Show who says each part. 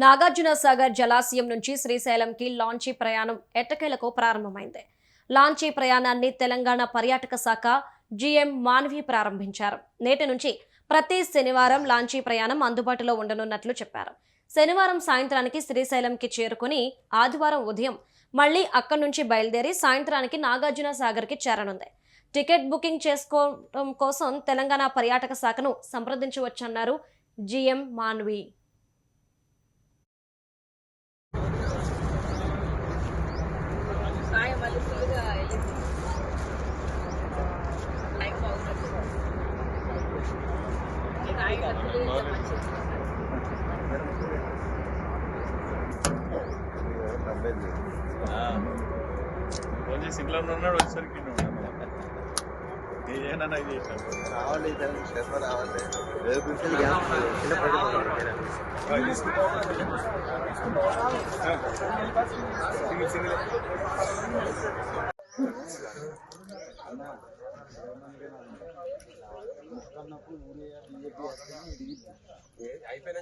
Speaker 1: నాగార్జున సాగర్ జలాశయం నుంచి శ్రీశైలంకి లాంచీ ప్రయాణం ఎట్టకేలకు ప్రారంభమైంది. లాంచీ ప్రయాణాన్ని తెలంగాణ పర్యాటక శాఖ జీఎం మాన్వి ప్రారంభించారు. నేటి నుంచి ప్రతి శనివారం లాంచీ ప్రయాణం అందుబాటులో ఉండనున్నట్లు చెప్పారు. శనివారం సాయంత్రానికి శ్రీశైలంకి చేరుకుని ఆదివారం ఉదయం మళ్లీ అక్కడి నుంచి బయలుదేరి సాయంత్రానికి నాగార్జున సాగర్కి చేరనుంది. టికెట్ బుకింగ్ చేసుకోవడం కోసం తెలంగాణ పర్యాటక శాఖను సంప్రదించవచ్చన్నారు జీఎం మాన్వి.
Speaker 2: సింగిల్ ఉన్నాడు వచ్చేసరికి ఏదైనా నాకు రావాలి అయిపోయినా